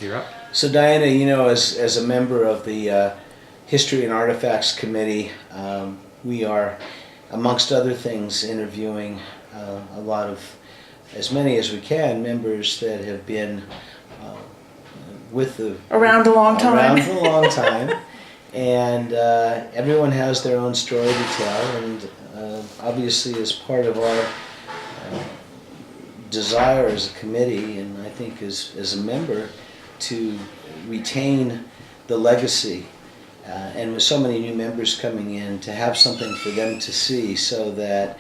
You're up. So Diana, you know, as a member of the History and Artifacts Committee, we are, amongst other things, interviewing a lot of, as many as we can, members that have been with the... Around a long time. Around a long time. And everyone has their own story to tell, and obviously as part of our desire as a committee, and I think as a member, to retain the legacy, and with so many new members coming in, to have something for them to see so that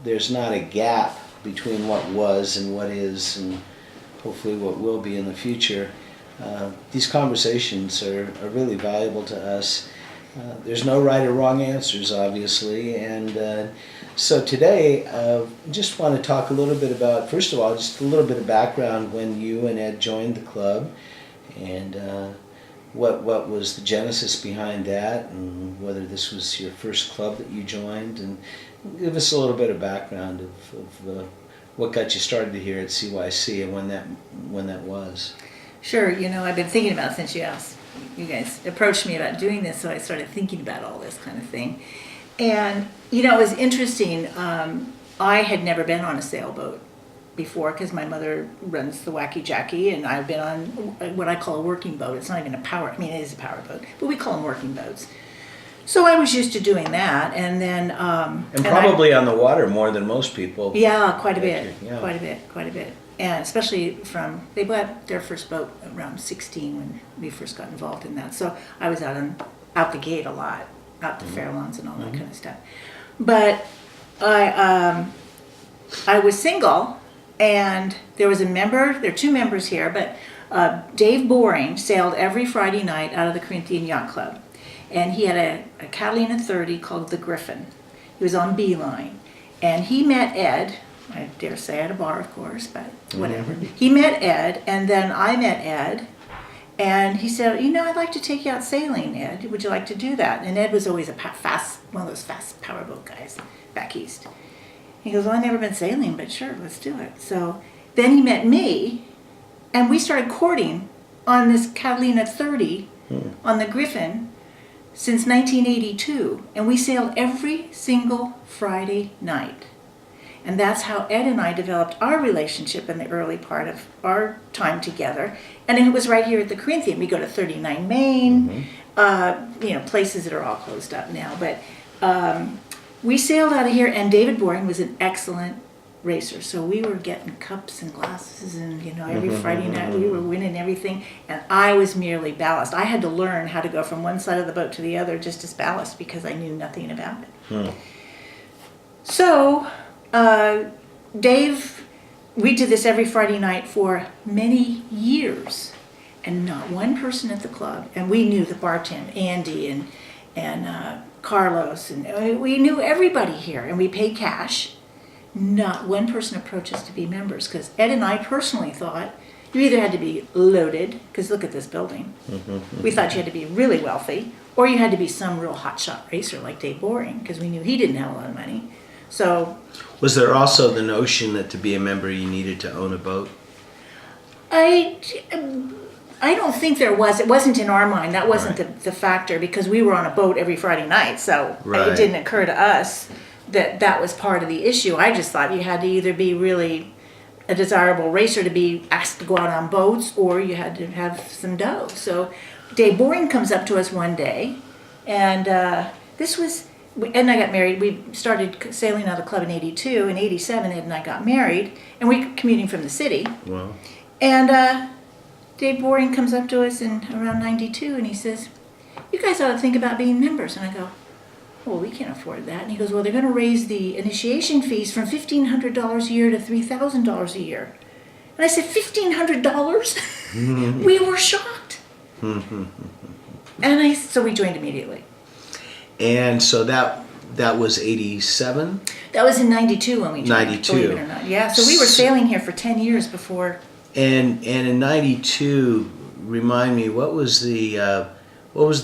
there's not a gap between what was and what is, and hopefully what will be in the future. These conversations are really valuable to us. There's no right or wrong answers, obviously, and so today I just want to talk a little bit about, first of all, just a little bit of background when you and Ed joined the club, and what was the genesis behind that, and whether this was your first club that you joined, and give us a little bit of background of what got you started here at CYC and when that was. Sure, you know, I've been thinking about it since you guys approached me about doing this, so I started thinking about all this kind of thing. And, you know, it was interesting. I had never been on a sailboat before because my mother runs the Wacky Jacky, and I've been on what I call a working boat. It's not even a power, I mean, it is a power boat, but we call them working boats. So I was used to doing that, and then... and probably on the water more than most people. Yeah, quite a bit, yeah. quite a bit. And especially they bought their first boat around 16 when we first got involved in that. So I was out the gate a lot, out to Fairlawns and all that kind of stuff. But I was single, and there are two members here, but Dave Boring sailed every Friday night out of the Corinthian Yacht Club. And he had a Catalina 30 called the Griffin. He was on Beeline. And he met Ed, I dare say at a bar, of course, but whatever. He met Ed, and then I met Ed, and he said, you know, I'd like to take you out sailing, Ed. Would you like to do that? And Ed was always one of those fast powerboat guys back east. He goes, well, I've never been sailing, but sure, let's do it. So then he met me, and we started courting on this Catalina 30 on the Griffin since 1982, and we sailed every single Friday night. And that's how Ed and I developed our relationship in the early part of our time together. And it was right here at the Corinthian. We go to 39 Main, you know, places that are all closed up now. But we sailed out of here, and David Boring was an excellent racer. So we were getting cups and glasses, and, you know, every Friday night we were winning everything. And I was merely ballast. I had to learn how to go from one side of the boat to the other just as ballast because I knew nothing about it. So... Dave, we did this every Friday night for many years, and not one person at the club, and we knew the bartender, Andy and Carlos, and we knew everybody here, and we paid cash. Not one person approached us to be members, because Ed and I personally thought you either had to be loaded, because look at this building. We thought you had to be really wealthy, or you had to be some real hotshot racer like Dave Boring, because we knew he didn't have a lot of money. So, was there also the notion that to be a member you needed to own a boat? I don't think there was. It wasn't in our mind. That wasn't the factor, because we were on a boat every Friday night, so it didn't occur to us that was part of the issue. I just thought you had to either be really a desirable racer to be asked to go out on boats, or you had to have some dough. So Dave Boring comes up to us one day, and this was... Ed and I got married. We started sailing out of the club in 82. In 87, Ed and I got married, and we were commuting from the city. Wow. And Dave Boring comes up to us in around 92, and he says, you guys ought to think about being members. And I go, well, we can't afford that. And he goes, well, they're going to raise the initiation fees from $1,500 a year to $3,000 a year. And I said, $1,500? We were shocked. So we joined immediately. And so that was 87? That was in 92 when we joined, 92. believe it or not. Yeah, so we were sailing here for 10 years before. And in 92, remind me, what was the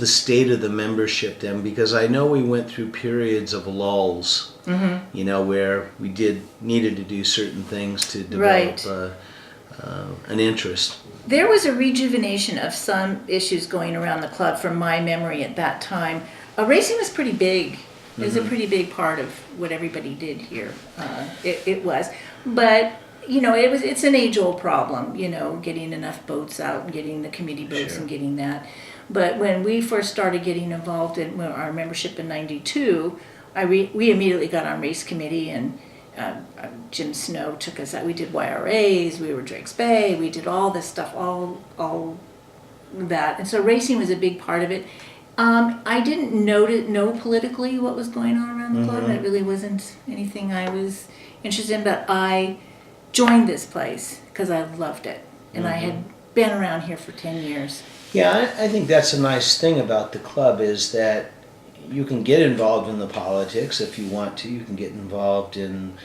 state of the membership then? Because I know we went through periods of lulls, you know, where we needed to do certain things to develop an interest. There was a rejuvenation of some issues going around the club from my memory at that time. Racing was pretty big. It was a pretty big part of what everybody did here. It was. But, it's an age-old problem, getting enough boats out and getting the committee boats Sure. and getting that. But when we first started getting involved in our membership in '92, we immediately got on race committee, and Jim Snow took us out. We did YRAs, we were Drake's Bay, we did all this stuff, all that. And so racing was a big part of it. I didn't know politically what was going on around the club. It really wasn't anything I was interested in, but I joined this place because I loved it. And I had been around here for 10 years. Yeah, I think that's a nice thing about the club is that you can get involved in the politics if you want to. You can get involved in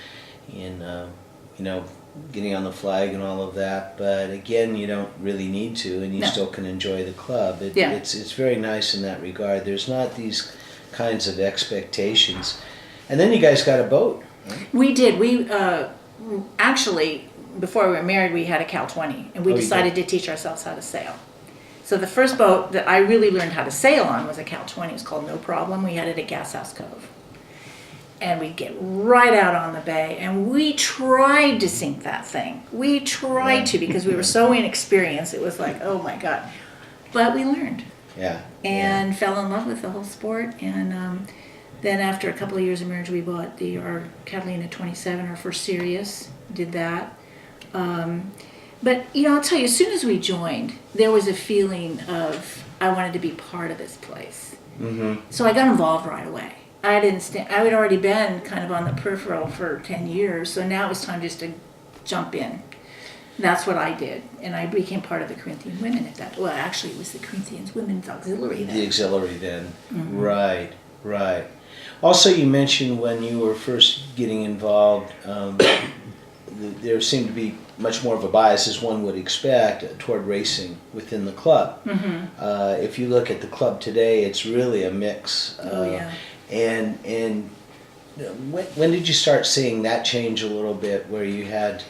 getting on the flag and all of that. But again, you don't really need to, and you still can enjoy the club. It's very nice in that regard. There's not these kinds of expectations. And then you guys got a boat. Right? We did. We actually, before we were married, we had a Cal 20, and we decided to teach ourselves how to sail. So the first boat that I really learned how to sail on was a Cal 20. It was called No Problem. We had it at Gas House Cove. And we'd get right out on the bay, and we tried to sink that thing. We tried to, because we were so inexperienced. It was like, oh my God. But we learned. Yeah. And fell in love with the whole sport. And then after a couple of years of marriage, we bought our Catalina 27, our first Sirius, did that. But, I'll tell you, as soon as we joined, there was a feeling of, I wanted to be part of this place. So I got involved right away. I had already been kind of on the peripheral for 10 years, so now it was time just to jump in. And that's what I did, and I became part of the Corinthian Women at that. Well, actually, it was the Corinthian Women's Auxiliary then. The auxiliary then. Right. Also, you mentioned when you were first getting involved, there seemed to be much more of a bias, as one would expect, toward racing within the club. If you look at the club today, it's really a mix. And when did you start seeing that change a little bit, where you had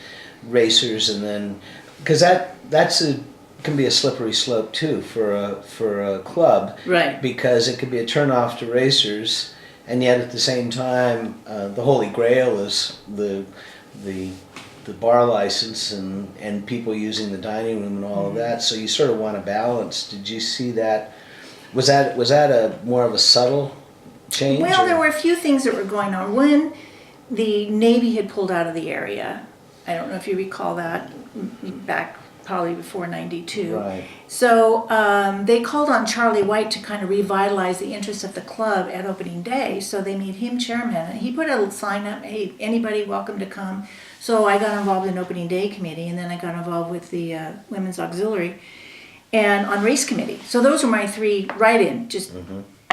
racers, and then, because can be a slippery slope too for a club, right? Because it could be a turnoff to racers, and yet at the same time, the Holy Grail is the bar license and people using the dining room and all of that. So you sort of want to balance. Did you see that? Was that a more of a subtle change? Well, there were a few things that were going on. When the Navy had pulled out of the area, I don't know if you recall that, back probably before '92. Right. So they called on Charlie White to kind of revitalize the interest of the club at opening day. So they made him chairman, and he put a sign up, "Hey, anybody welcome to come." So I got involved in opening day committee, and then I got involved with the women's auxiliary and on race committee. So those were my three just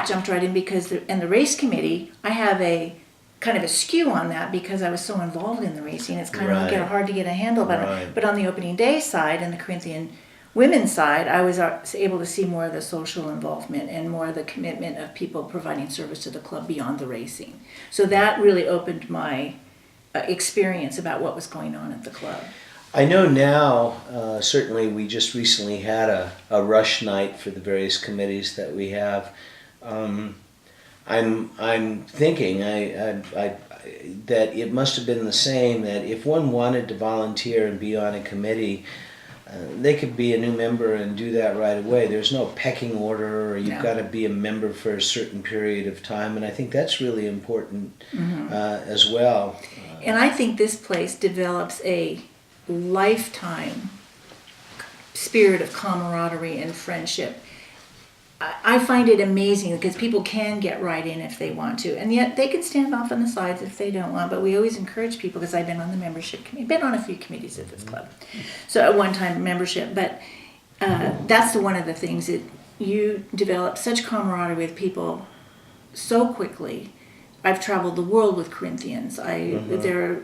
jumped right in, because the race committee, I have a kind of a skew on that because I was so involved in the racing. It's kind of hard to get a handle about it. But on the opening day side and the Corinthian women's side, I was able to see more of the social involvement and more of the commitment of people providing service to the club beyond the racing. So that really opened my experience about what was going on at the club. I know now, certainly we just recently had a rush night for the various committees that we have. I'm thinking that it must have been the same, that if one wanted to volunteer and be on a committee, they could be a new member and do that right away. There's no pecking order, or you've got to be a member for a certain period of time, and I think that's really important as well. And I think this place develops a lifetime spirit of camaraderie and friendship. I find it amazing because people can get right in if they want to, and yet they can stand off on the sides if they don't want. But we always encourage people, because I've been on the membership committee, been on a few committees at this club. So at one time membership, but that's one of the things that you develop such camaraderie with people so quickly. I've traveled the world with Corinthians. They're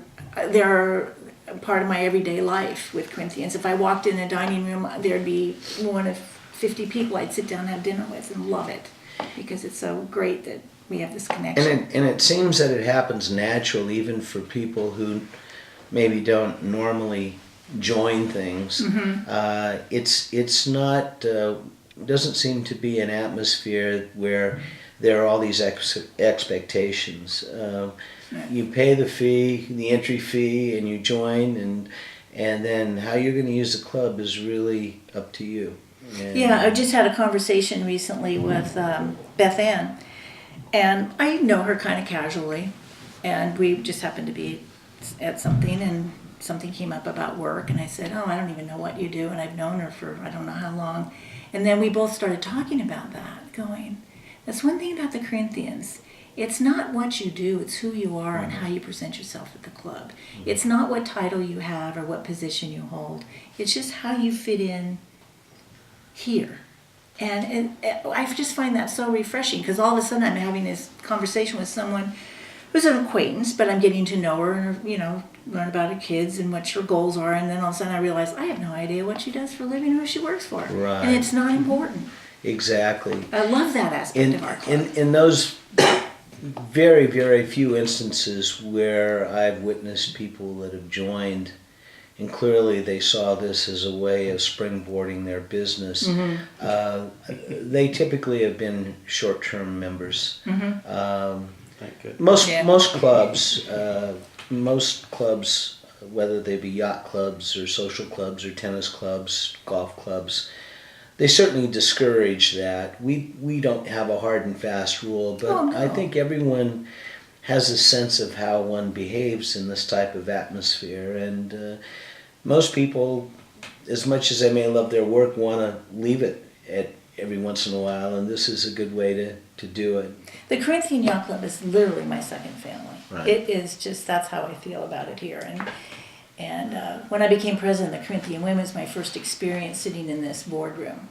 part of my everyday life with Corinthians. If I walked in a dining room, there'd be one of 50 people I'd sit down and have dinner with and love it, because it's so great that we have this connection. And it seems that it happens naturally, even for people who maybe don't normally join things. It's not doesn't seem to be an atmosphere where there are all these expectations. You pay the fee, the entry fee, and you join, and then how you're going to use the club is really up to you. And Yeah, I just had a conversation recently with Beth Ann, and I know her kind of casually, and we just happened to be at something, and something came up about work, and I said, oh, I don't even know what you do, and I've known her for I don't know how long. And then we both started talking about that, going, that's one thing about the Corinthians. It's not what you do, it's who you are and how you present yourself at the club. It's not what title you have or what position you hold. It's just how you fit in here. And I just find that so refreshing, because all of a sudden I'm having this conversation with someone who's an acquaintance, but I'm getting to know her and, learn about her kids and what her goals are. And then all of a sudden I realize I have no idea what she does for a living or who she works for. Right. And it's not important. Exactly. I love that aspect of our club. In those very, very few instances where I've witnessed people that have joined, and clearly they saw this as a way of springboarding their business, they typically have been short-term members. Thank goodness. Most clubs, whether they be yacht clubs or social clubs or tennis clubs, golf clubs, they certainly discourage that. We don't have a hard and fast rule, but Oh, no. I think everyone has a sense of how one behaves in this type of atmosphere, and most people, as much as they may love their work, want to leave it at every once in a while, and this is a good way to do it. The Corinthian Yacht Club is literally my second family. Right. It is just, that's how I feel about it here. And when I became president of the Corinthian Women, it was my first experience sitting in this boardroom.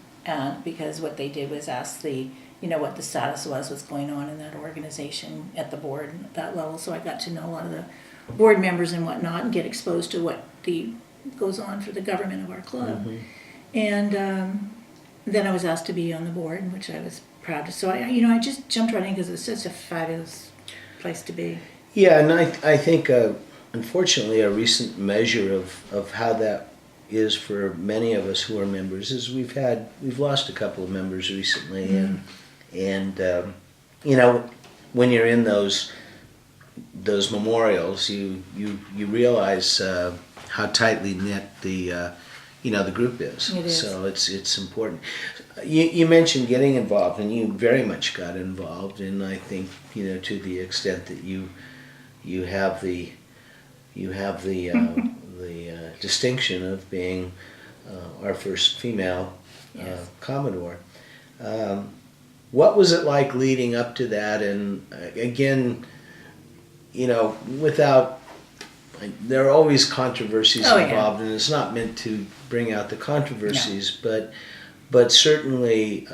Because what they did was ask what the status was, what's going on in that organization at the board and at that level. So I got to know a lot of the board members and whatnot, and get exposed to what goes on for the government of our club. And then I was asked to be on the board, which I was proud to. So I just jumped right in because it was such a fabulous place to be. Yeah, and I think, unfortunately, a recent measure of how that is for many of us who are members is we've lost a couple of members recently, and when you're in those memorials, you realize how tightly knit the group is. It is. So it's important. You mentioned getting involved, and you very much got involved, and I think to the extent that you have the distinction of being our first female Yes. Commodore. What was it like leading up to that? And again, there are always controversies involved, and it's not meant to bring out the controversies, but certainly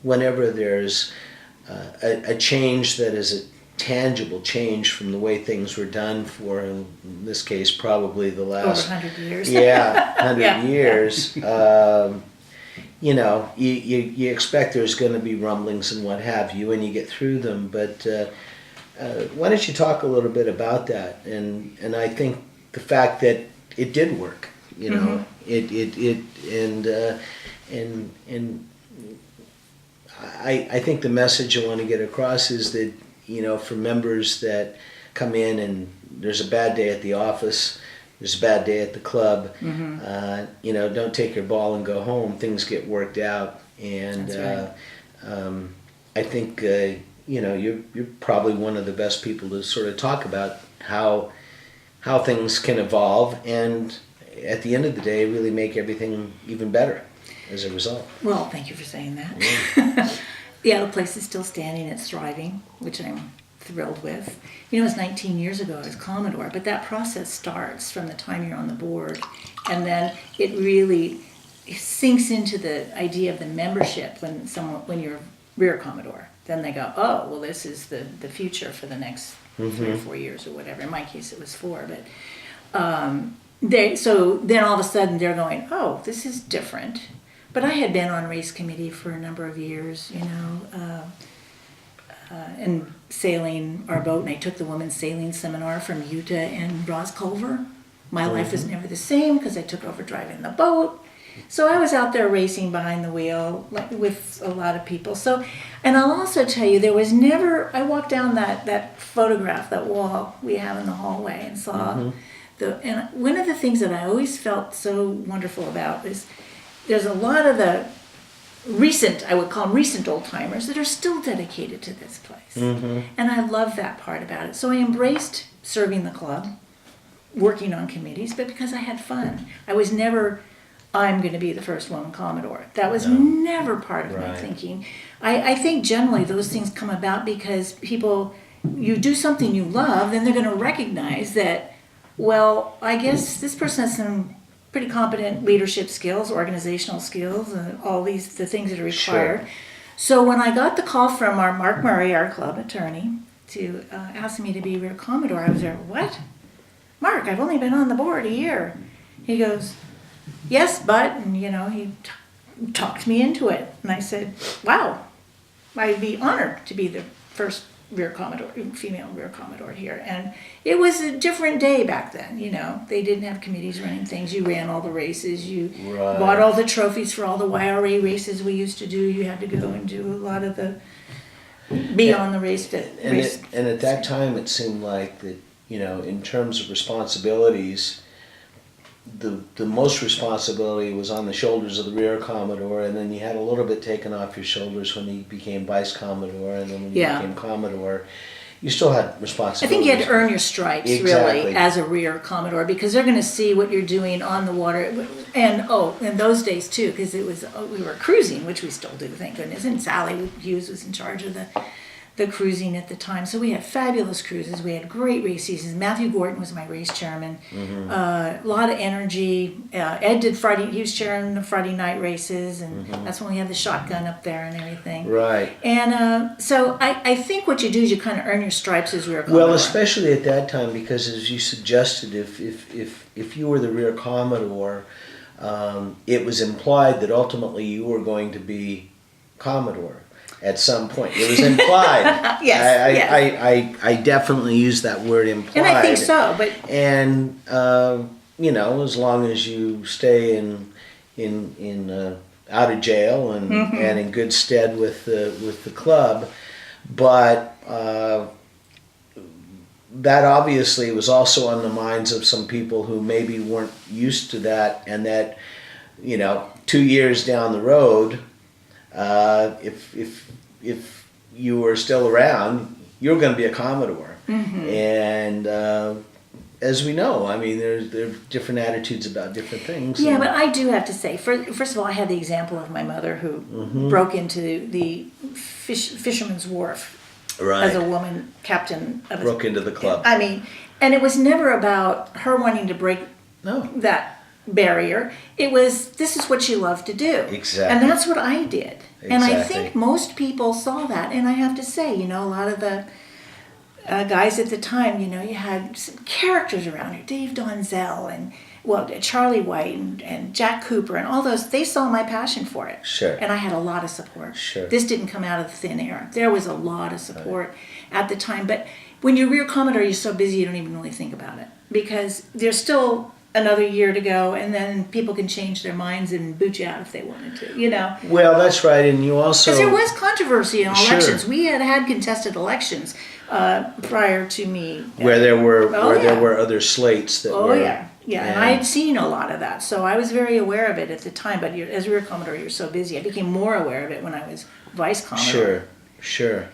whenever there's a change that is a tangible change from the way things were done for, in this case, probably the last Over 100 years. 100 years. You expect there's going to be rumblings and what have you, and you get through them. But why don't you talk a little bit about that? And I think the fact that it did work. I think the message I want to get across is that for members that come in and there's a bad day at the office, there's a bad day at the club, don't take your ball and go home. Things get worked out, and That's right. I think you're probably one of the best people to sort of talk about how things can evolve, and at the end of the day, really make everything even better as a result. Well, thank you for saying that. Yeah, the place is still standing. It's thriving, which I'm thrilled with. It was 19 years ago I was Commodore, but that process starts from the time you're on the board, and then it really sinks into the idea of the membership when you're rear Commodore. Then they go, oh, well, this is the future for the next 3 or 4 years or whatever. In my case, it was 4, but so then all of a sudden they're going, oh, this is different. But I had been on race committee for a number of years, and sailing our boat, and I took the women's sailing seminar from Utah and Ross Culver. My life was never the same because I took over driving the boat. So I was out there racing behind the wheel with a lot of people. So, and I'll also tell you, there was never, I walked down that photograph, that wall we have in the hallway and saw and one of the things that I always felt so wonderful about is there's a lot of the recent, I would call them recent old timers that are still dedicated to this place. And I love that part about it. So I embraced serving the club, working on committees, but because I had fun. I was never, I'm going to be the first woman Commodore. That was never part of my thinking. I think generally those things come about because people, you do something you love, then they're going to recognize that, well, I guess this person has some pretty competent leadership skills, organizational skills, and all the things that are required. Sure. So when I got the call from our Mark Murray, our club attorney, to ask me to be Rear Commodore, I was there, what? Mark, I've only been on the board a year. He goes, yes, but, and he talked me into it. And I said, wow, I'd be honored to be the first Rear Commodore, female Rear Commodore here. And it was a different day back then, They didn't have committees running things. You ran all the races. You bought all the trophies for all the YRA races we used to do. You had to go and do a lot of be on the race. And at that time, it seemed like that, in terms of responsibilities, the most responsibility was on the shoulders of the Rear Commodore, and then you had a little bit taken off your shoulders when you became Vice Commodore, and then when you became Commodore, you still had responsibilities. I think you had to earn your stripes, really, as a Rear Commodore, because they're going to see what you're doing on the water. And, in those days, too, because we were cruising, which we still do, thank goodness, and Sally Hughes was in charge of the cruising at the time. So we had fabulous cruises. We had great race seasons. Matthew Gorton was my race chairman. A lot of energy. Ed did he was chairing the Friday night races, and that's when we had the shotgun up there and everything. Right. And so I think what you do is you kind of earn your stripes as Rear Commodore. Well, especially at that time, because as you suggested, if you were the Rear Commodore, it was implied that ultimately you were going to be Commodore. At some point, it was implied. Yes, I definitely use that word implied. And I think so, but as long as you stay in out of jail and in good stead with the club, but that obviously was also on the minds of some people who maybe weren't used to that, and that 2 years down the road. If you were still around, you're going to be a Commodore. And as we know, I mean, there are different attitudes about different things. Yeah, but I do have to say, first of all, I had the example of my mother who broke into the Fisherman's Wharf as a woman captain. Broke into the club. I mean, and it was never about her wanting to break that barrier. It was, this is what she loved to do. Exactly. And that's what I did. And I think most people saw that. And I have to say, a lot of the guys at the time, you had some characters around here, Dave Donzel and Charlie White and Jack Cooper and all those. They saw my passion for it. Sure. And I had a lot of support. Sure. This didn't come out of thin air. There was a lot of support at the time. But when you're Rear Commodore, you're so busy you don't even really think about it, because there's still another year to go, and then people can change their minds and boot you out if they wanted to, Well, that's right, and you also... Because there was controversy in elections. We had contested elections prior to me. Where there were other slates that were... Yeah, and I had seen a lot of that, so I was very aware of it at the time, but as Rear Commodore, you're so busy. I became more aware of it when I was Vice Commodore. Sure.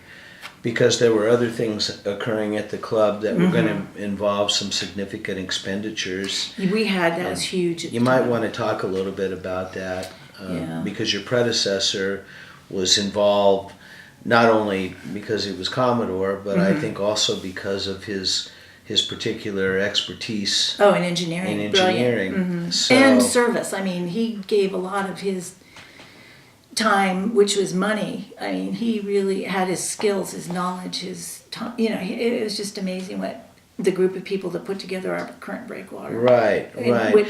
Because there were other things occurring at the club that were going to involve some significant expenditures. We had, that was huge. You might want to talk a little bit about that, because your predecessor was involved not only because he was Commodore, but I think also because of his particular expertise. In engineering. Brilliant. So, and service. I mean, he gave a lot of his time, which was money. I mean, he really had his skills, his knowledge, his time. It was just amazing what the group of people that put together our current breakwater. Right.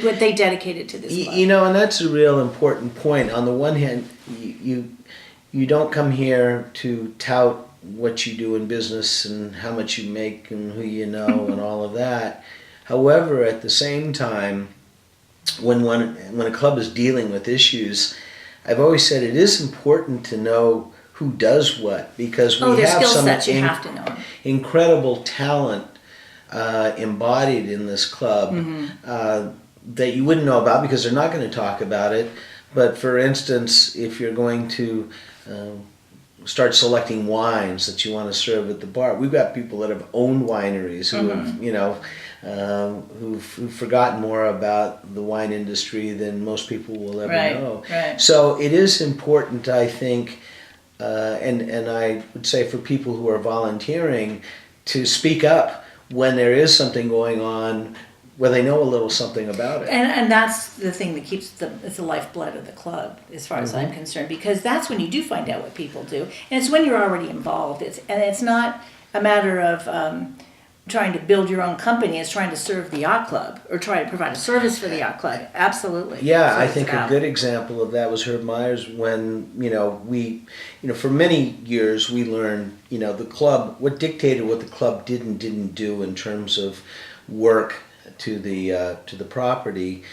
What they dedicated to this club. And that's a real important point. On the one hand, you don't come here to tout what you do in business and how much you make and who you know and all of that. However, at the same time, when a club is dealing with issues, I've always said it is important to know who does what, because we there's have skill some sets you have to know. incredible talent embodied in this club that you wouldn't know about because they're not going to talk about it. But for instance, if you're going to start selecting wines that you want to serve at the bar, we've got people that have owned wineries who have, who've forgotten more about the wine industry than most people will ever know. Right. So it is important, I think, and I would say for people who are volunteering, to speak up when there is something going on where they know a little something about it. And that's the thing that keeps it's the lifeblood of the club, as far as I'm concerned, because that's when you do find out what people do, and it's when you're already involved. It's not a matter of trying to build your own company. It's trying to serve the yacht club or try to provide a service for the yacht club. Absolutely. Yeah, I think a good example of that was Herb Myers when, for many years we learned, the club, what dictated what the club did and didn't do in terms of work to the property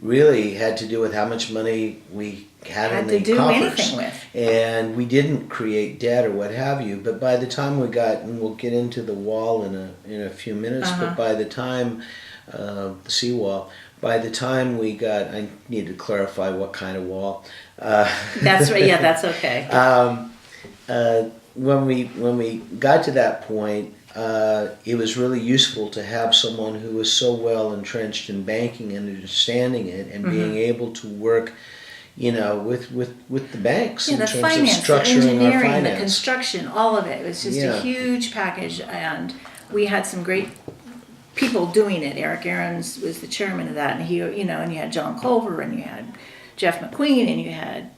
really had to do with how much money we had in the coffers, and we didn't create debt or what have you. But by the time we got, and we'll get into the wall in a few minutes, but by the time the seawall, by the time we got, I need to clarify what kind of wall. That's right. Yeah, that's okay. When we got to that point, it was really useful to have someone who was so well entrenched in banking and understanding it and being able to work, with the banks in the terms finance, of structuring the engineering, our finance, the construction, all of it. It was just a huge package, and we had some great people doing it. Eric Aarons was the chairman of that, and and you had John Culver, and you had Jeff McQueen, and you had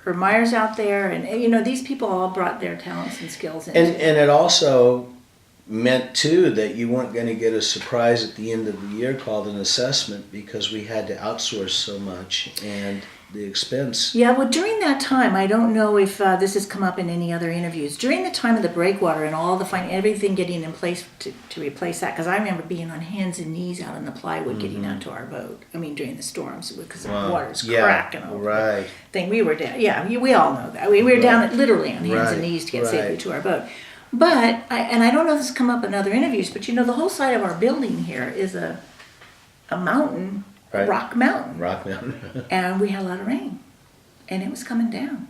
Herb Myers out there, and these people all brought their talents and skills in. And it also meant too that you weren't going to get a surprise at the end of the year called an assessment, because we had to outsource so much and the expense. Yeah, well, during that time, I don't know if this has come up in any other interviews. During the time of the breakwater and all the everything getting in place to replace that, because I remember being on hands and knees out on the plywood getting out to our boat. I mean, during the storms, because the water's cracking over the thing. We were down. Yeah, we all know that. We were down literally on hands and knees to get safely to our boat. But I don't know if this has come up in other interviews, but the whole side of our building here is a mountain. Right. Rock Mountain. And we had a lot of rain, and it was coming down.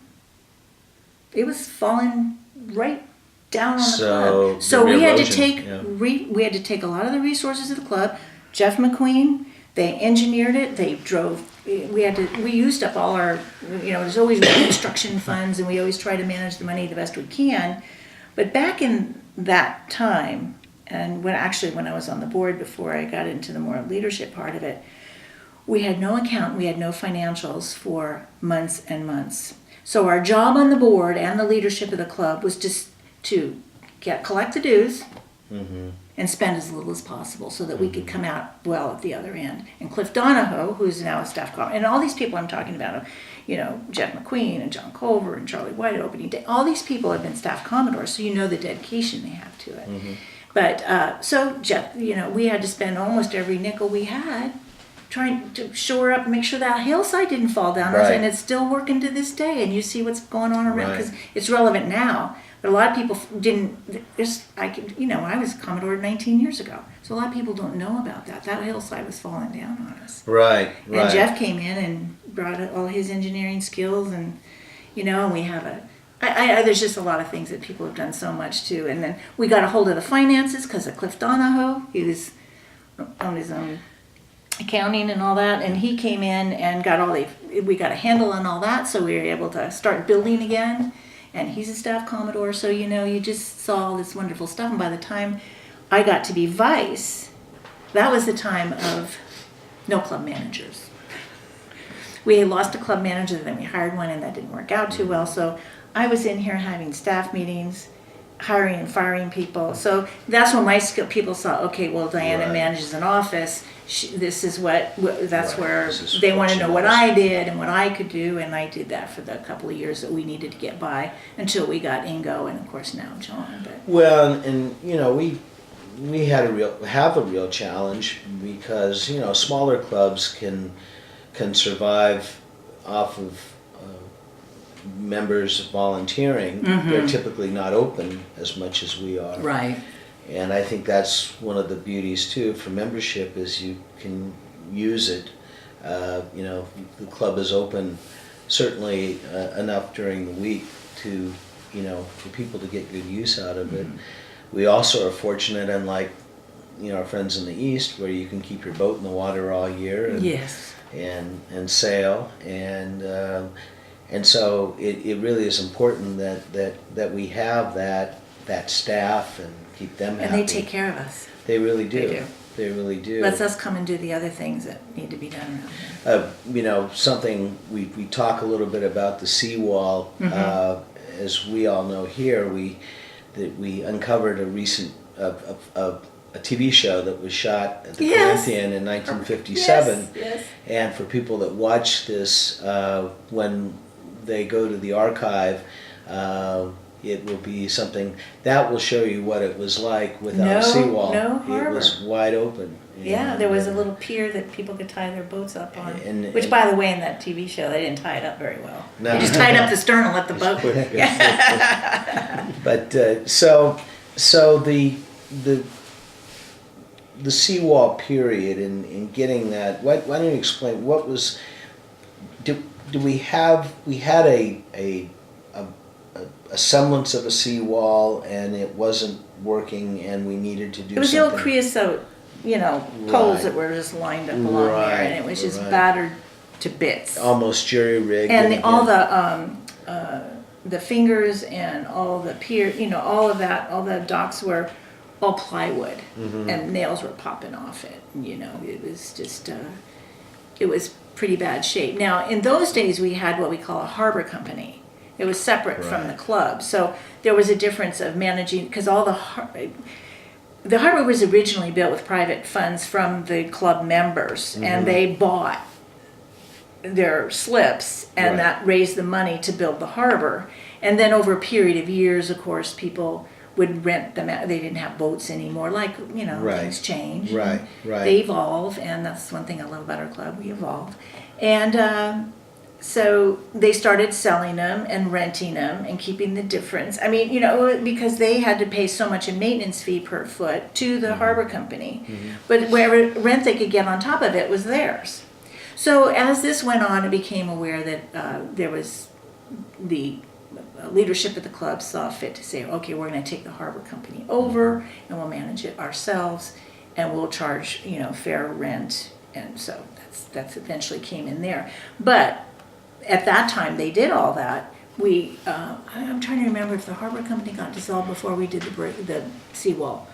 It was falling right down on the club. So we had to take we had to take a lot of the resources of the club. Jeff McQueen, they engineered it. They drove. We used up all our. There's always construction funds, and we always try to manage the money the best we can. But back in that time, and when I was on the board before I got into the more leadership part of it, we had no account, we had no financials for months and months. So our job on the board and the leadership of the club was just to collect the dues and spend as little as possible so that we could come out well at the other end. And Cliff Donahoe, who's now a staff commodore, and all these people I'm talking about, Jeff McQueen and John Culver and Charlie White opening day, all these people have been staff commodores, so the dedication they have to it. But so Jeff, we had to spend almost every nickel we had trying to shore up and make sure that hillside didn't fall down, and it's still working to this day. And you see what's going on around, because it's relevant now. But a lot of people didn't. I was Commodore 19 years ago, so a lot of people don't know about that. That hillside was falling down on us. Right. And Jeff came in and brought all his engineering skills, and and we have there's just a lot of things that people have done so much too. And then we got a hold of the finances because of Cliff Donahoe. He was on his own accounting and all that, and he came in and we got a handle on all that, so we were able to start building again. And he's a staff commodore, so you just saw all this wonderful stuff. And by the time I got to be vice, that was the time of no club managers. We had lost a club manager, then we hired one, and that didn't work out too well. So I was in here having staff meetings, hiring and firing people. So that's when my people saw, okay, well, Diana manages an office. This is where they want to know what I did and what I could do, and I did that for the couple of years that we needed to get by until we got Ingo and of course now John. But. Well, and we have a real challenge because smaller clubs can survive off of members volunteering. They're typically not open as much as we are. Right. And I think that's one of the beauties too for membership is you can use it. The club is open certainly enough during the week to, for people to get good use out of it. We also are fortunate, unlike, our friends in the East, where you can keep your boat in the water all year and, Yes. and sail. And so it really is important that we have that staff and keep them happy. And they take care of us. They really do. They do. They really do. Lets us come and do the other things that need to be done around here. Something we talk a little bit about the seawall. As we all know here, we uncovered a recent a TV show that was shot at the Yes. Corinthian in 1957. Yes. And for people that watch this, when they go to the archive, it will be something that will show you what it was like without a seawall. No It harbor. was wide open. Yeah, And, there was a little pier that people could tie their boats up on. And- Which, by the way, in that TV show, they didn't tie it up very well. No. They just tied up the stern and let the boat. But so the seawall period in getting that. Why don't you explain what was? Do we had a semblance of a seawall and it wasn't working and we needed to do It was the something? old creosote, poles Right. that were just lined up along there, and it was just Right. battered to bits. Almost jury rigged. And all the fingers and all the pier, all of that, all the docks were all plywood, and nails were popping off it. It was just, it was pretty bad shape. Now, in those days, we had what we call a harbor company. It was separate from the Right. club, so there was a difference of managing because all the harbor was originally built with private funds from the club members, and they bought their slips, and Right. that raised the money to build the harbor. And then over a period of years, of course, people would rent them out. They didn't have boats anymore. Like, Right. things change. Right, and right. They evolve, and that's one thing I love about our club. We evolve. And so they started selling them and renting them and keeping the difference. I mean, because they had to pay so much a maintenance fee per foot to the harbor company. But whatever rent they could get on top of it was theirs. So as this went on, it became aware that there was the leadership of the club saw fit to say, okay, we're going to take the harbor company over and we'll manage it ourselves and we'll charge, fair rent. And so that's eventually came in there. But at that time they did all that. I'm trying to remember if the harbor company got dissolved before we did the seawall.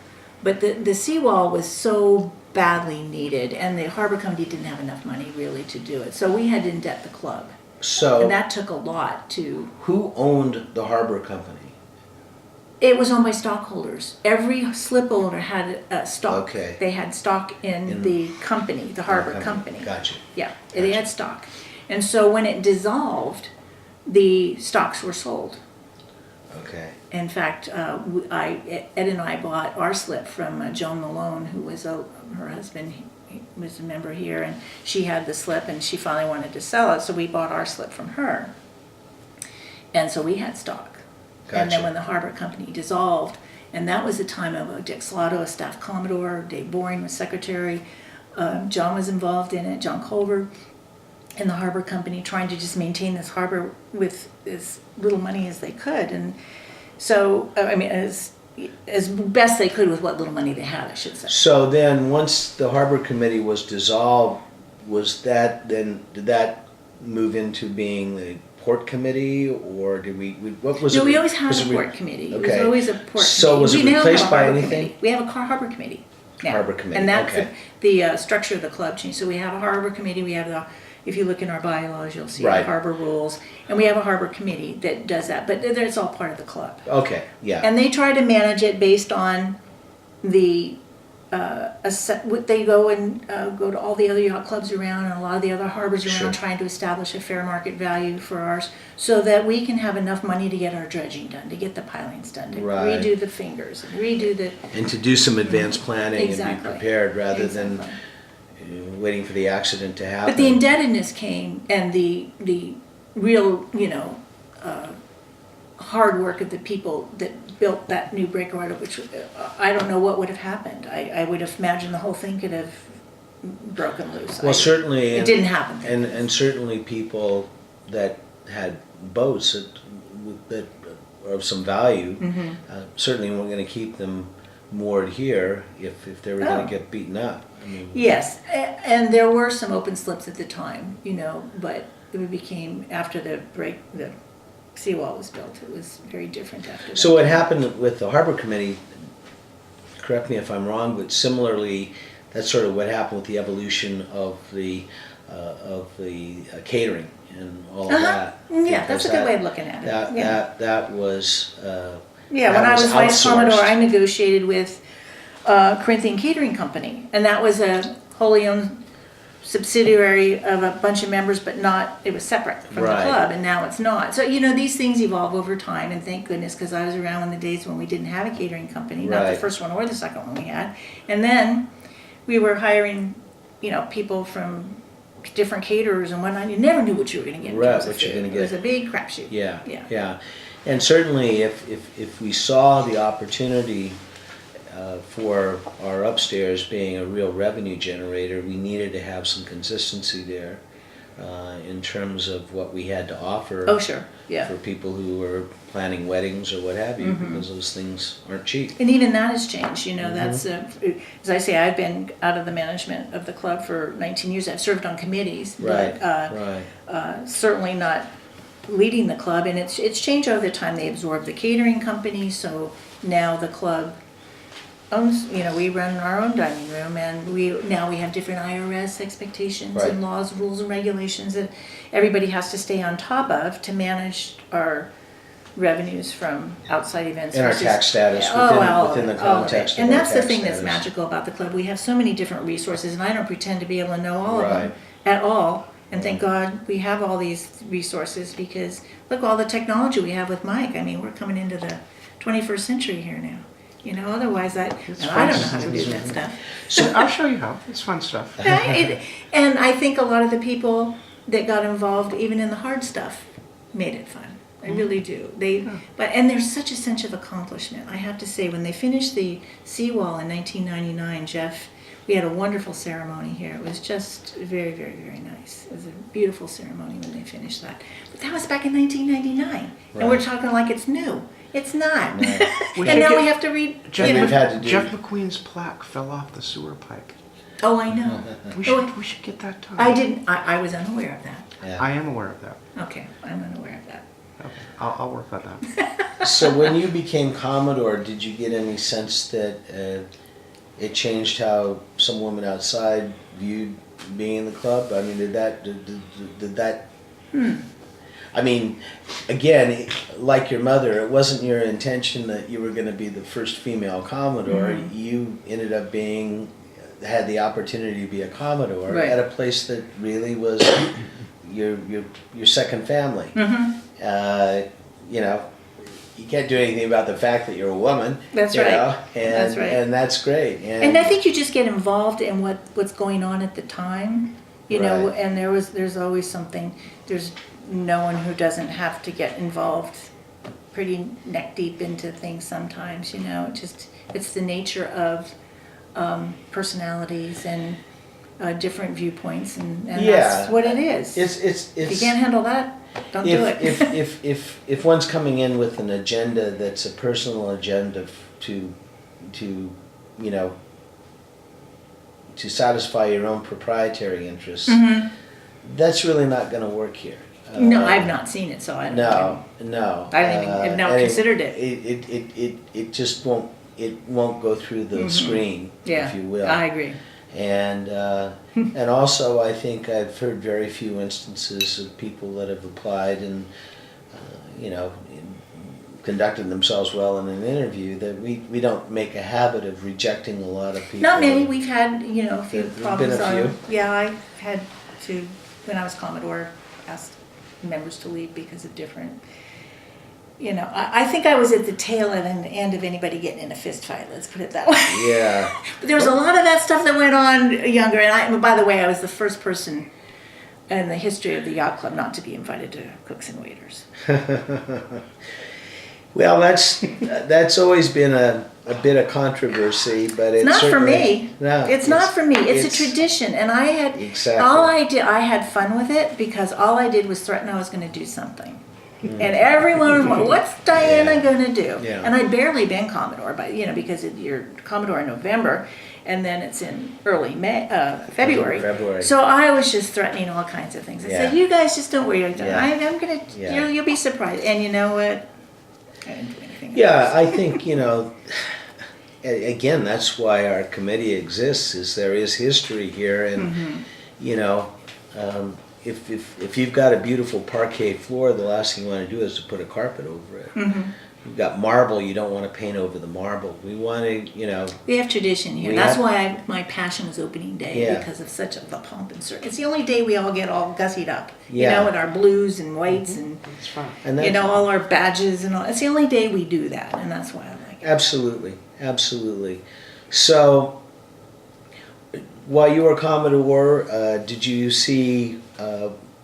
But the seawall was so badly needed, and the harbor company didn't have enough money really to do it. So we had to indebt the club. So And that took a lot to... who owned the harbor company? It was owned by stockholders. Every slip owner had stock. Okay. They had stock in the company, the harbor company. Gotcha. Yeah, they had stock. And so when it dissolved, the stocks were sold. Okay. In fact, Ed and I bought our slip from Joan Malone, who was her husband he was a member here, and she had the slip, and she finally wanted to sell it, so we bought our slip from her. And so we had stock. Gotcha. And then when the harbor company dissolved, and that was the time of Dick Slotto, a staff commodore, Dave Boring was secretary, John was involved in it, John Culver, in the harbor company, trying to just maintain this harbor with as little money as they could. And so, as best they could with what little money they had, I should say. So then, once the harbor committee was dissolved, did that move into being the port committee, or did what was it? No, we always had was a it port committee. It was Okay. always a port committee. So was it We now have a replaced by harbor anything? committee. We have a harbor committee now. Harbor committee, And that's okay. the structure of the club changed. So we have a harbor committee, we have if you look in our bylaws, you'll see Right. the harbor rules, and we have a harbor committee that does that, but it's all part of the club. Okay, yeah. And they try to manage it based on the they go and go to all the other yacht clubs around and a lot of the other harbors around, Sure. trying to establish a fair market value for ours, so that we can have enough money to get our dredging done, to get the pilings done, to Right. redo the fingers, and redo the. And to do some advanced planning and Exactly. be prepared rather than Exactly. waiting for the accident to happen. But the indebtedness came, and the real, hard work of the people that built that new breakwater, which I don't know what would have happened. I would have imagined the whole thing could have broken loose. Well, certainly, it didn't happen. and certainly people that had boats that are of some value, Mm-hmm. certainly weren't going to keep them moored here if they were going Oh. to get beaten up. I mean, Yes, and there were some open slips at the time, but it became, after the seawall was built, it was very different after that. so what happened with the Harbor Committee, correct me if I'm wrong, but similarly, that's sort of what happened with the evolution of the catering and all of that. Yeah, that's Because a good way of looking at it. That was Yeah, that when I was vice commodore, outsourced. I negotiated with Corinthian Catering Company, and that was a wholly owned subsidiary of a bunch of members, but it was separate from Right. the club, and now it's not. So, these things evolve over time, and thank goodness, because I was around in the days when we didn't have a catering company, not the Right. first one or the second one we had. And then we were hiring, people from different caterers and whatnot. You never knew what you were going to get. in Right, terms of what you're food. gonna It was get. a big crapshoot. Yeah. And certainly, if we saw the opportunity for our upstairs being a real revenue generator, we needed to have some consistency there in terms of what we had to offer. Oh, sure. Yeah. For people who were planning weddings or what have you, because those things aren't cheap. And even that has changed, Mm-hmm. that's, as I say, I've been out of the management of the club for 19 years. I've served on committees, Right, but certainly not leading the club. And it's changed over the time. They absorbed the catering company, so now the club owns, we run our own dining room, and we have different IRS expectations Right. and laws, rules, and regulations that everybody has to stay on top of to manage our revenues from outside events. And our versus- tax status Yeah, within the all of it. context of And our that's the tax thing that's status. magical about the club. We have so many different resources, and I don't pretend to be able to know all of them Right. at all. And thank God we have all these resources, because look, all the technology we have with Mike. I mean, we're coming into the 21st century here now. Otherwise I don't know how to do that stuff. So I'll show you how. It's fun stuff. And I think a lot of the people that got involved, even in the hard stuff, made it fun. I really do. And there's such a sense of accomplishment. I have to say, when they finished the seawall in 1999, Jeff, we had a wonderful ceremony here. It was just very, very, very nice. It was a beautiful ceremony when they finished that. But that was back in 1999, and we're Right. talking like it's new. It's not. No. We And should now get- we have to read. Jeff, And we've had to do- Jeff McQueen's plaque fell off the sewer pipe. Oh, I know. We should get that done. I didn't. I was unaware of that. Yeah. I am aware of that. Okay, I'm unaware of that. Okay, I'll work on that. So when you became Commodore, did you get any sense that it changed how some women outside viewed being in the club? I mean, did that? I mean, again, like your mother, it wasn't your intention that you were going to be the first female Commodore. You ended up had the opportunity to be a Commodore Right. at a place that really was your second family. You can't do anything about the fact that you're a woman. That's you right. know, That's right. And that's great. And I think you just get involved in what's going on at the time, Right. and there's always something. There's no one who doesn't have to get involved pretty neck deep into things sometimes, it's the nature of personalities and different viewpoints, and that's what it is. It's If you can't handle that, don't do it. if one's coming in with an agenda that's a personal agenda to satisfy your own proprietary interests, that's really not going to work here. No, I've not seen it, so I don't know. No. I don't even have not and considered it. It just won't. It won't go through the screen, Yeah, if you will. I agree. And and also, I think I've heard very few instances of people that have applied and conducted themselves well in an interview, that we don't make a habit of rejecting a lot of people. Not many. We've had, a few There've been problems. a few. Yeah, I had to, when I was Commodore, ask members to leave because of different, I think I was at the tail end of anybody getting in a fist fight, let's put it that way. Yeah. But there was a lot of that stuff that went on younger, and by the way, I was the first person in the history of the yacht club not to be invited to cooks and waiters. Well, that's always been a bit of controversy, but it's Not for certainly- me. No, It's not for me. It's a tradition, and I had Exactly. I had fun with it because all I did was threaten I was going to do something, and everyone was, "What's Diana going to do?" Yeah. And I'd barely been Commodore, but because you're Commodore in November, and then it's in early February. February. So I was just threatening all kinds of things. I said, Yeah. "You guys just don't worry. Yeah. I'm going to. Yeah. You'll be surprised." And you know what? I didn't do anything. Yeah, I think, again, that's why our committee exists, is there is history here, and, if you've got a beautiful parquet floor, the last thing you want to do is to put a carpet over it. You've got marble, you don't want to paint over the marble. We want to, We have tradition here. We That's have- why my passion was opening day, Yeah. because of such the pomp and circumstance. It's the only day we all get all gussied up, Yeah. with our blues and whites and It's fun. and that's, all our badges and all. It's the only day we do that, and that's why I like it. absolutely, absolutely. So, while you were Commodore, did you see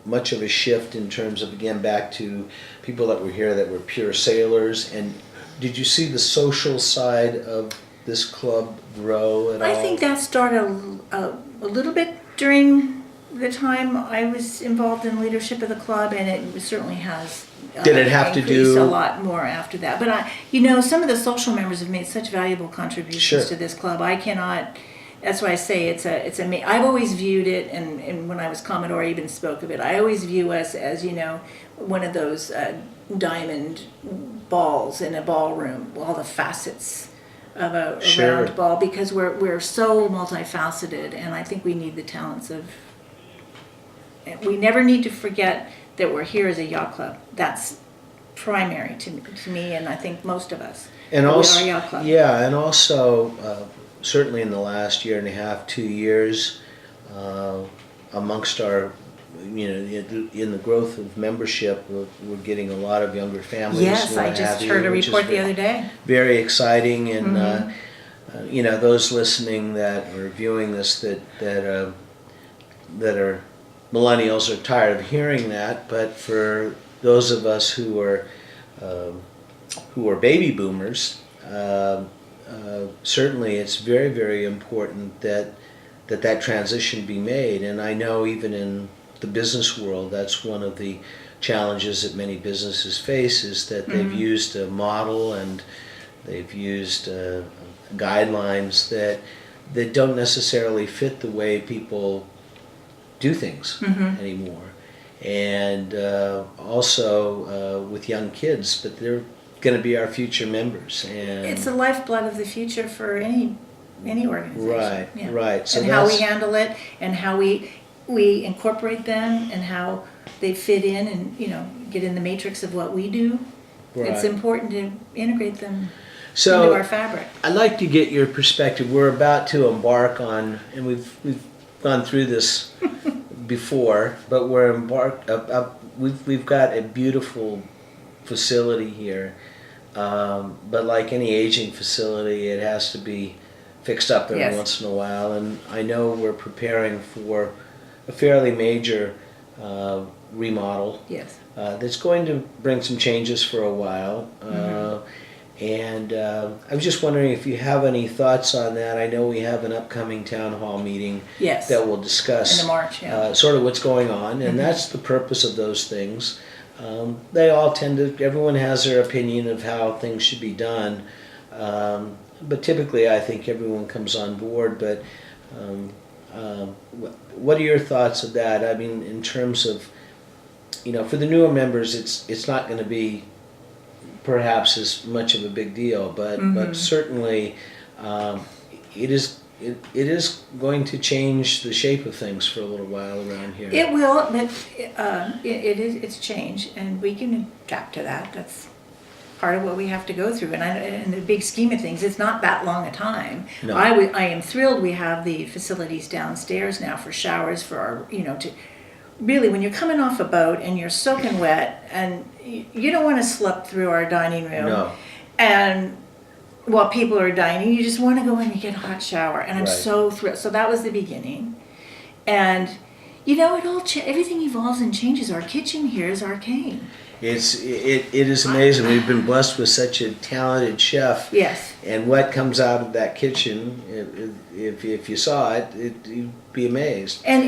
much of a shift in terms of, again, back to people that were here that were pure sailors, and did you see the social side of this club grow at all? I think that started a little bit during the time I was involved in leadership of the club, and it certainly has. Did it have to increased do- a lot more after that? But some of the social members have made such valuable contributions Sure. to this club. I cannot. That's why I say I've always viewed it, and when I was Commodore, I even spoke of it. I always view us as one of those diamond balls in a ballroom, all the facets of a Sure. round ball, because we're so multifaceted, and I think we need the talents of. We never need to forget that we're here as a yacht club. That's primary to me, and I think most of us. And We also, are a yacht club. yeah, and also, certainly in the last year and a half, 2 years, amongst our, in the growth of membership, we're getting a lot of younger families. Yes, and I what just have you, heard a which is report the other day. very exciting, and Mm-hmm. those listening that are viewing this that are millennials are tired of hearing that, but for those of us who are baby boomers, certainly it's very, very important that transition be made. And I know even in the business world, that's one of the challenges that many businesses face, is that they've used a model and they've used guidelines that don't necessarily fit the way people do things anymore. And also with young kids, but they're going to be our future members. And It's the lifeblood of the future for any organization. Right, right. So And how we that's- handle it, and how we incorporate them, and how they fit in, and get in the matrix of what we do. It's Right. important to integrate them So into our fabric. I'd like to get your perspective. We're about to embark on, and we've gone through this before, but we've got a beautiful facility here. But like any aging facility, it has to be fixed up every Yes. once in a while. And I know we're preparing for a fairly major remodel Yes. that's going to bring some changes for a while. And I was just wondering if you have any thoughts on that. I know we have an upcoming town hall meeting Yes. that will discuss In the March, yeah. sort of what's going on, and that's the purpose of those things. They all everyone has their opinion of how things should be done, but typically I think everyone comes on board. But what are your thoughts of that? I mean, in terms of, for the newer members, it's not going to be perhaps as much of a big deal, but certainly it is going to change the shape of things for a little while around here. It will, but it's change, and we can adapt to that. part of what we have to go through. And in the big scheme of things, it's not that long a time. No. I am thrilled we have the facilities downstairs now for showers for our, to really, when you're coming off a boat and you're soaking wet and you don't want to slip through our dining room. No. And while people are dining, you just want to go in and get a hot shower. And I'm Right. so thrilled. So that was the beginning. And, it all, everything evolves and changes. Our kitchen here is arcane. It is amazing. We've been blessed with such a talented chef. Yes. And what comes out of that kitchen, if you saw it, you'd be amazed. And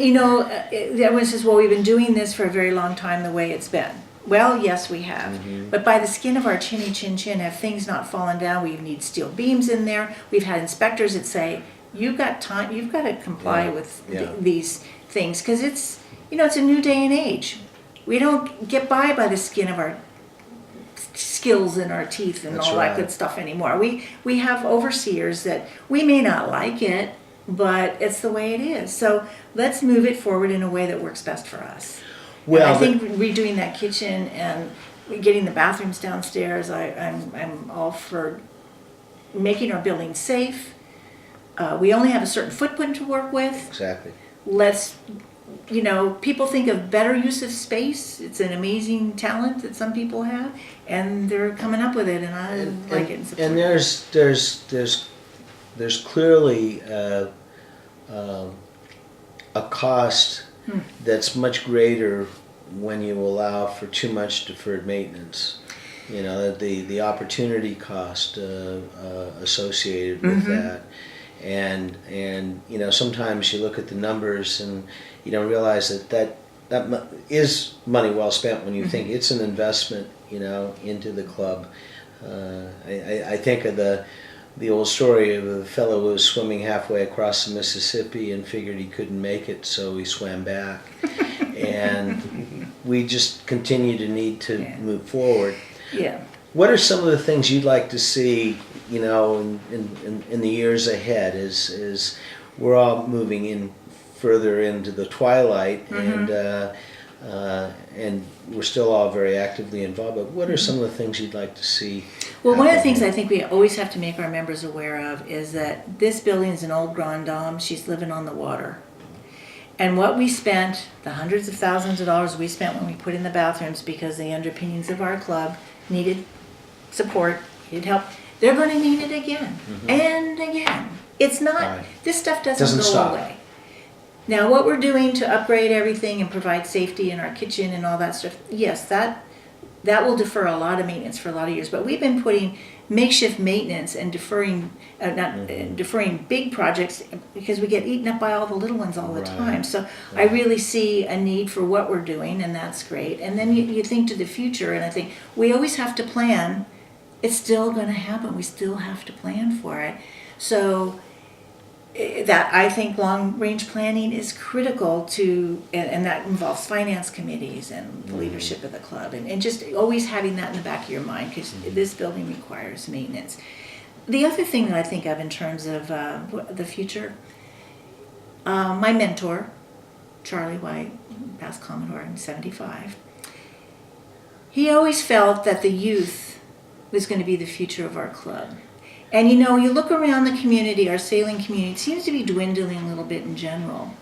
everyone says, well, we've been doing this for a very long time the way it's been. Well, yes, we have. Mm-hmm. But by the skin of our chinny chin chin, have things not fallen down, we need steel beams in there. We've had inspectors that say, you've got to comply with these things. Because it's a new day and age. We don't get by the skin of our skills and our teeth and That's all right. that good stuff anymore. We have overseers that we may not like it, but it's the way it is. So let's move it forward in a way that works best for us. Well, And I think redoing that kitchen and getting the bathrooms downstairs, I'm all for making our building safe. We only have a certain footprint to work with. Exactly. Let's, people think of better use of space. It's an amazing talent that some people have, and they're coming up with it, and I like it. And support And it. there's clearly a cost that's much greater when you allow for too much deferred maintenance. The opportunity cost associated with that. And sometimes you look at the numbers and you don't realize that is money well spent when you think it's an investment, into the club. I think of the old story of a fellow who was swimming halfway across the Mississippi and figured he couldn't make it, so he swam back. And we just continue to need to move forward. Yeah. What are some of the things you'd like to see, in the years ahead as we're all moving in further into the twilight and we're still all very actively involved, but what are some of the things you'd like to see? Well, one of the happen? things I think we always have to make our members aware of is that this building is an old grand dame. She's living on the water. And what we spent, the hundreds of thousands of dollars we spent when we put in the bathrooms because the underpinnings of our club needed support, needed help, they're going to need it again and again. It's not, Right. this stuff doesn't go stop. away. Now, what we're doing to upgrade everything and provide safety in our kitchen and all that stuff, yes, that will defer a lot of maintenance for a lot of years. But we've been putting makeshift maintenance and deferring big projects because we get eaten up by all the little ones all the Right. time. So I really see a need for what we're doing, and that's great. And then you think to the future, and I think we always have to plan. It's still going to happen. We still have to plan for it. So that I think long-range planning is critical to, and that involves finance committees and the leadership of the club, and just always having that in the back of your mind because this building requires maintenance. The other thing that I think of in terms of the future, my mentor, Charlie White, past Commodore in 75, he always felt that the youth was going to be the future of our club. And you look around the community, our sailing community, it seems to be dwindling a little bit in general.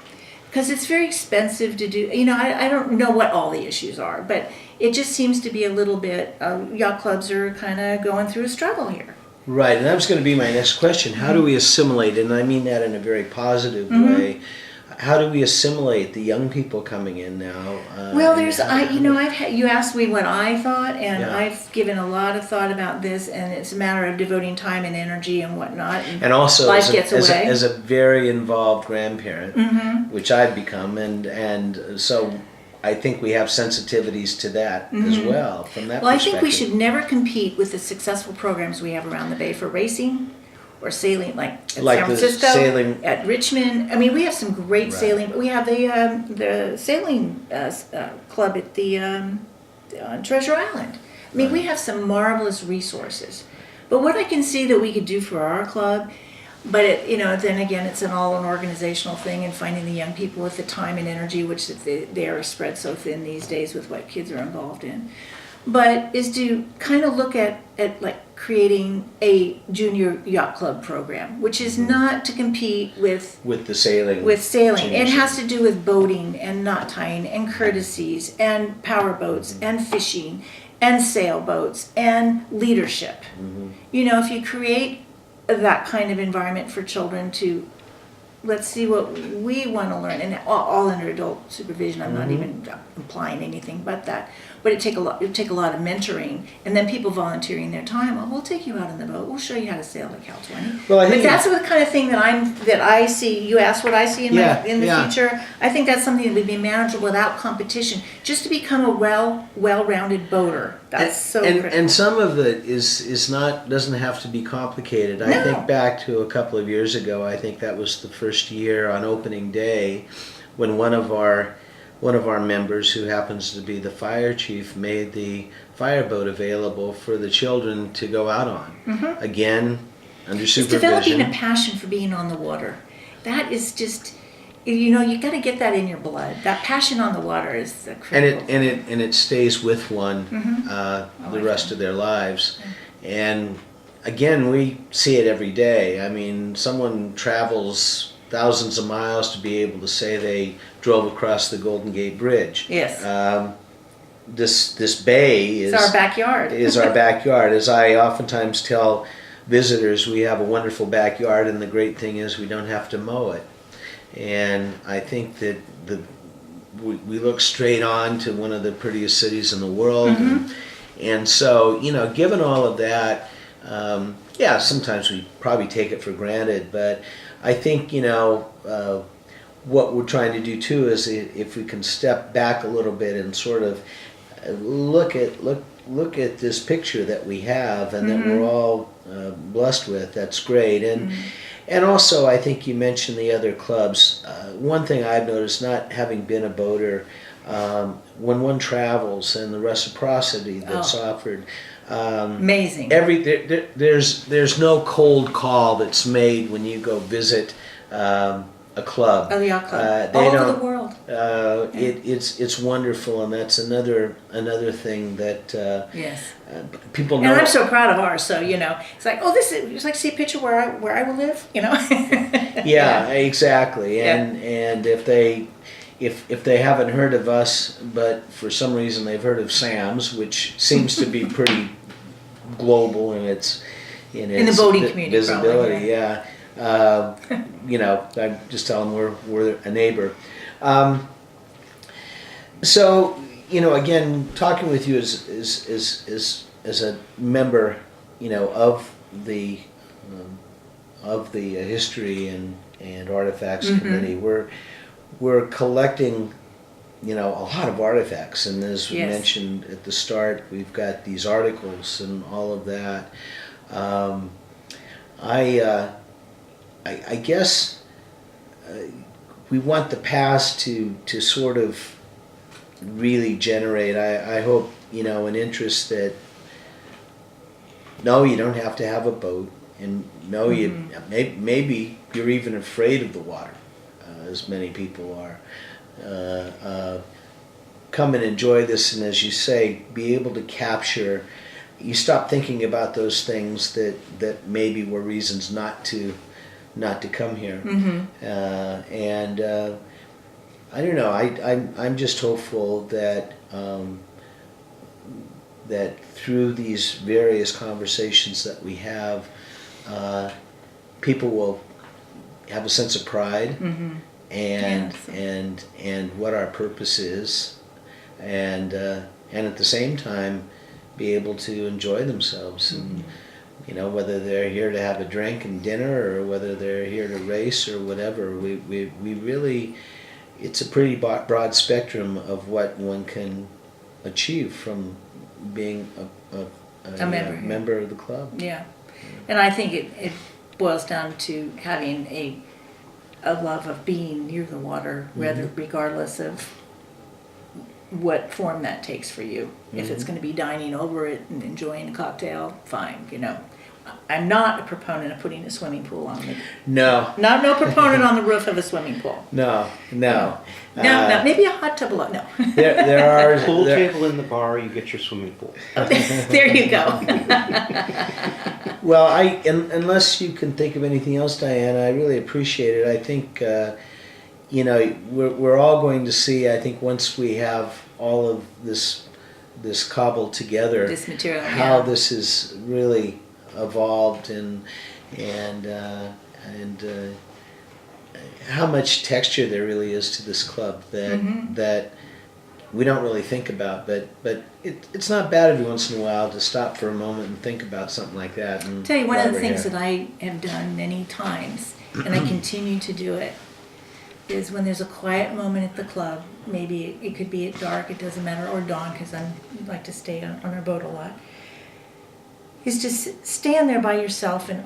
Because it's very expensive to do, I don't know what all the issues are, but it just seems to be a little bit, yacht clubs are kind of going through a struggle here. Right, and that was going to be my next question. How do we assimilate, and I mean that in a very positive way, how do we assimilate the young people coming in now? Well, you asked me what I thought, and Yeah. I've given a lot of thought about this, and it's a matter of devoting time and energy and whatnot. And also life as a, gets as, away. a, as a very involved grandparent, which I've become, and so I think we have sensitivities to that as well from that Well, I perspective. think we should never compete with the successful programs we have around the bay for racing or sailing, like at Like San the Francisco, sailing- at Richmond. I mean, we have some great Right. sailing. We have the sailing club at the Treasure Island. I mean, we have some marvelous resources. But what I can see that we could do for our club, but then again, it's an organizational thing, and finding the young people with the time and energy, which they are spread so thin these days with what kids are involved in. but is to kind of look at like creating a junior yacht club program, which is not to compete with the sailing. with sailing. junior It has to do with boating and knot tying and courtesies and power boats and fishing and sailboats and leadership. You know, if you create that kind of environment for children to, let's see what we want to learn, and all under adult supervision. I'm not even implying anything but that. But it'd take a lot of mentoring, and then people volunteering their time. Well, we'll take you out on the boat. We'll show you how to sail like Cal 20. Well, I think but that's the kind of thing that I see. You asked what I see in the future. I think that's something that would be manageable without competition, just to become a well-rounded boater. That's so critical. And some of it doesn't have to be complicated. I think back to a couple of years ago. I think that was the first year on opening day when one of our members, who happens to be the fire chief, made the fireboat available for the children to go out on. Again, under It's supervision. developing a passion for being on the water. That is just, you got to get that in your blood. That passion on the water is the critical. And it stays with one the rest of their lives. And again, we see it every day. I mean, someone travels thousands of miles to be able to say they drove across the Golden Gate Bridge. Yes. This bay is It's our backyard. is our backyard. As I oftentimes tell visitors, we have a wonderful backyard, and the great thing is we don't have to mow it. And I think that we look straight on to one of the prettiest cities in the world, and so given all of that, sometimes we probably take it for granted, but I think what we're trying to do too is, if we can step back a little bit and sort of look at this picture that we have and that we're all blessed with. That's great. And also, I think you mentioned the other clubs. One thing I've noticed, not having been a boater, when one travels and the reciprocity that's offered. Amazing. There's no cold call that's made when you go visit a club. Oh, yacht club. They all over don't- the world. It's wonderful, and that's another thing that Yes. people know. And I'm so proud of ours. So it's like, it's like see a picture where I will live. Yeah, exactly. And if they haven't heard of us, but for some reason they've heard of Sam's, which seems to be pretty global in its in the boating community, visibility. probably, Yeah. I just tell them we're a neighbor. So again, talking with you as a member, of the history and artifacts committee, we're collecting a lot of artifacts, and as we mentioned at the start, we've got these articles and all of that. I guess we want the past to sort of really generate, I hope, an interest that, no, you don't have to have a boat, and no, maybe you're even afraid of the water, as many people are. Come and enjoy this, and as you say, be able to capture. You stop thinking about those things that maybe were reasons not to come here. And I don't know. I'm just hopeful that that through these various conversations that we have, people will have a sense of pride and what our purpose is, and at the same time be able to enjoy themselves, and whether they're here to have a drink and dinner or whether they're here to race or whatever, we really, it's a pretty broad spectrum of what one can achieve from being a member of the club. Yeah, and I think it boils down to having a love of being near the water, regardless of what form that takes for you. If it's going to be dining over it and enjoying a cocktail, fine. I'm not a proponent of putting a swimming pool on the, No, no proponent on the roof of a swimming pool. no. No, Uh, maybe a hot tub below, no. there are Pool there- table in the bar, you get your swimming pool. There you go. Well, unless you can think of anything else, Diana, I really appreciate it. I think we're all going to see. I think once we have all of this cobbled together, This material, how yeah. this has really evolved and how much texture there really is to this club that we don't really think about, but it's not bad every once in a while to stop for a moment and think about something like that. And Tell you, one while of the we're things here. that I have done many times, and I continue to do it, is when there's a quiet moment at the club, maybe it could be at dark, it doesn't matter, or dawn, because I like to stay on our boat a lot, is just stand there by yourself and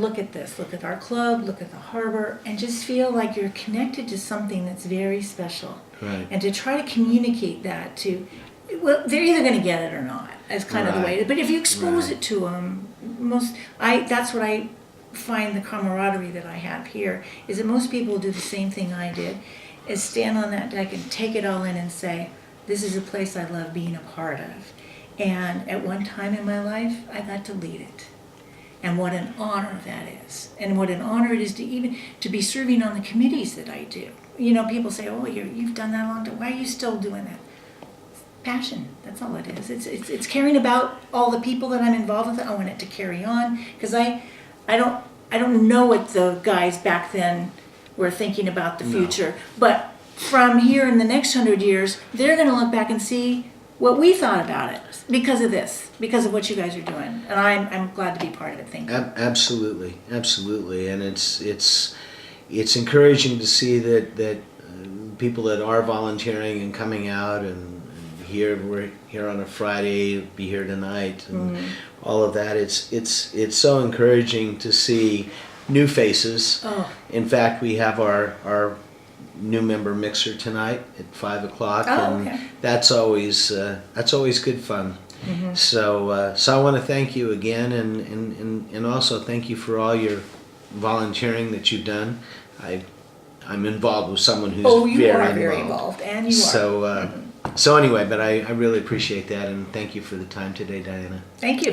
look at this, look at our club, look at the harbor, and just feel like you're connected to something that's very special. Right. And to try to communicate that to, well, they're either going to get it or not. That's kind of the way. But if you expose Right. it to them, that's what I find the camaraderie that I have here is that most people do the same thing I did, is stand on that deck and take it all in and say, this is a place I love being a part of. And at one time in my life, I got to lead it. And what an honor that is. And what an honor it is to be serving on the committees that I do. You know, people say, oh, you've done that a long time. Why are you still doing that? Passion, that's all it is. It's caring about all the people that I'm involved with. I want it to carry on. Because I don't know what the guys back then were thinking about the future. But from here in the next 100 years, they're going to look back and see what we thought about it because of this, because of what you guys are doing. And I'm glad to be part of it. Thank you. Absolutely, and it's encouraging to see that people that are volunteering and coming out and we're here on a Friday, be here tonight, and all of that. It's so encouraging to see new faces. Oh. In fact, we have our new member mixer tonight at 5 o'clock, Oh, and okay. that's always good fun. So I want to thank you again, and also thank you for all your volunteering that you've done. I'm involved with someone who's very involved, and you are. So anyway, but I really appreciate that, and thank you for the time today, Diana. Thank you.